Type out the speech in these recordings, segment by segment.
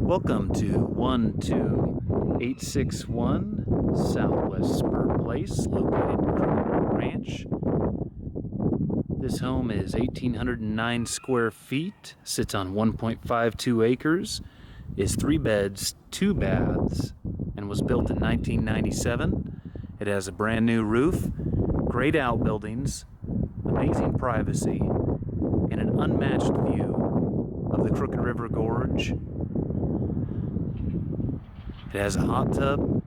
Welcome to 12861 Southwest Spur Place, located in Crooked River Ranch. This home is 1,809 square feet, sits on 1.52 acres, is 3 beds, 2 baths, and was built in 1997. It has a brand new roof, great outbuildings, amazing privacy, and an unmatched view of the Crooked River Gorge. It has a hot tub,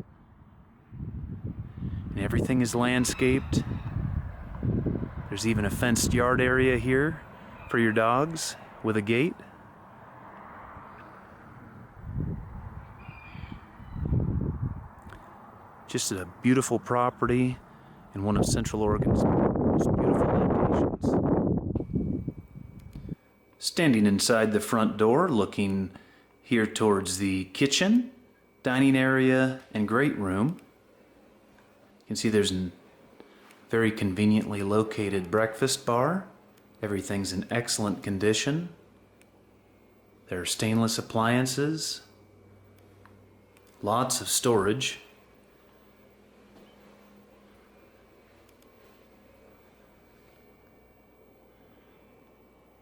and everything is landscaped. There's even a fenced yard area here for your dogs with a gate. Just a beautiful property in one of Central Oregon's most beautiful locations. Standing inside the front door, looking here towards the kitchen, dining area, and great room. You can see there's a very conveniently located breakfast bar. Everything's in excellent condition. There are stainless appliances, lots of storage.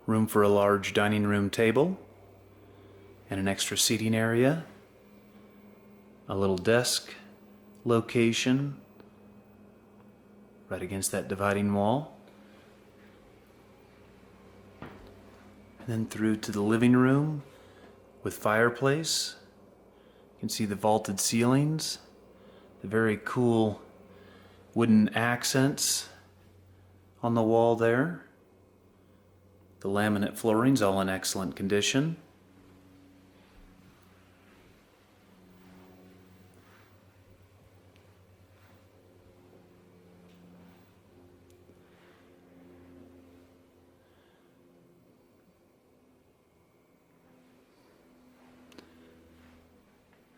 Room for a large dining room table and an extra seating area. A little desk location right against that dividing wall. And then through to the living room with fireplace. You can see the vaulted ceilings, the very cool wooden accents on the wall there. The laminate flooring's all in excellent condition.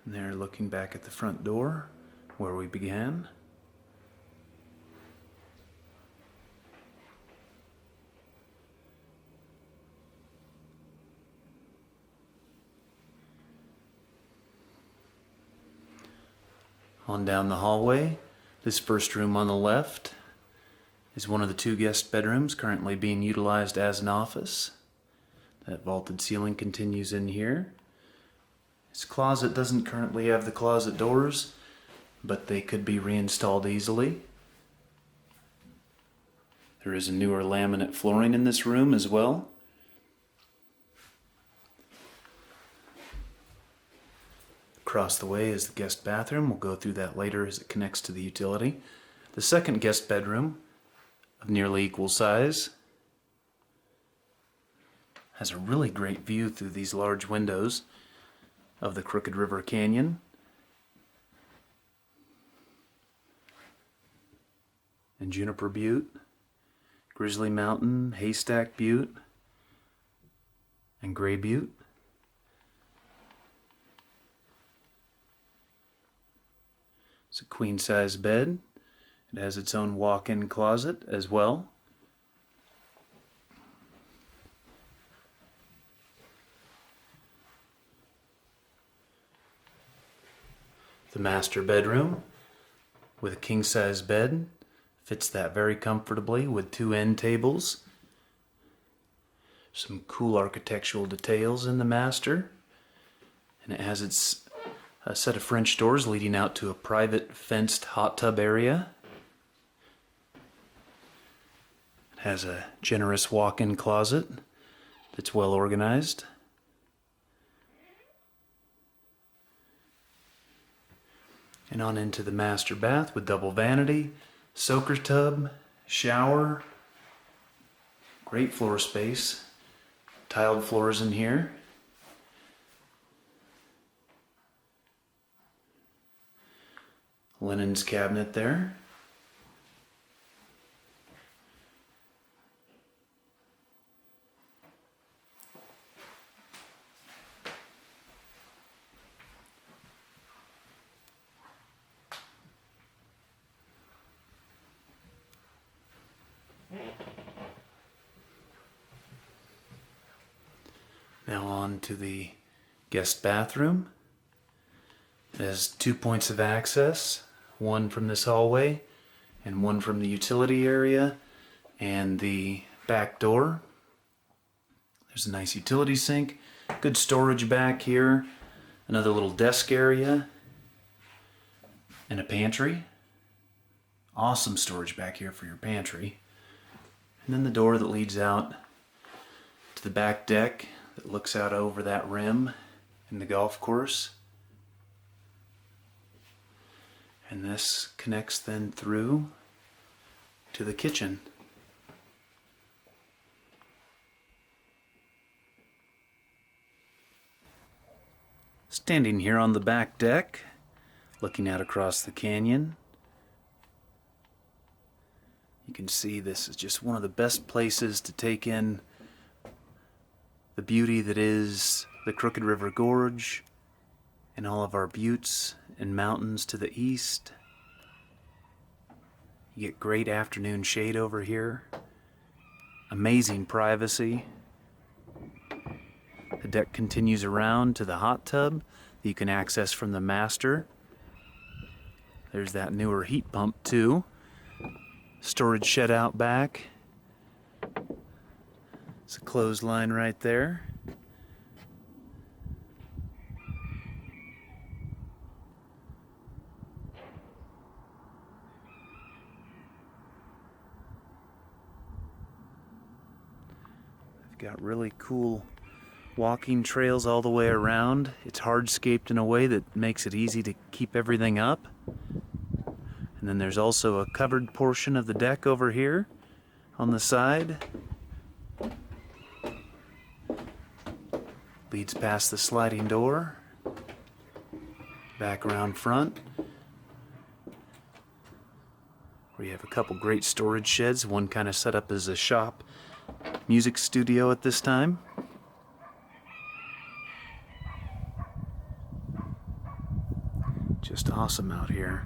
And there, looking back at the front door where we began. On down the hallway, this first room on the left is one of the 2 guest bedrooms currently being utilized as an office. That vaulted ceiling continues in here. This closet doesn't currently have the closet doors, but they could be reinstalled easily. There is a newer laminate flooring in this room as well. Across the way is the guest bathroom. We'll go through that later as it connects to the utility. The second guest bedroom, of nearly equal size, has a really great view through these large windows of the Crooked River Canyon. And Juniper Butte, Grizzly Mountain, Haystack Butte, and Gray Butte. It's a queen-size bed. It has its own walk-in closet as well. The master bedroom with a king-size bed fits that very comfortably with 2 end tables. Some cool architectural details in the master, and it has a set of French doors leading out to a private fenced hot tub area. It has a generous walk-in closet that's well organized. And on into the master bath with double vanity, soaker tub, shower, great floor space, tiled floors in here. Linens cabinet there. Now on to the Guest bathroom. It has 2 points of access, one from this hallway and one from the utility area and the back door. There's a nice utility sink, good storage back here, another little desk area, and a pantry. Awesome storage back here for your pantry. And then the door that leads out to the back deck that looks out over that rim in the golf course. And this connects then through to the kitchen. Standing here on the back deck, looking out across the canyon, you can see this is just one of the best places to take in the beauty that is the Crooked River Gorge and all of our buttes and mountains to the east. You get great afternoon shade over here, amazing privacy. The deck continues around to the hot tub that you can access from the master. There's that newer heat pump too. Storage shed out back. It's a clothesline right there. I've got really cool walking trails all the way around. It's hardscaped in a way that makes it easy to keep everything up. And then there's also a covered portion of the deck over here on the side. Leads past the sliding door, back around front, where you have a couple great storage sheds, one kind of set up as a shop music studio at this time. Just awesome out here.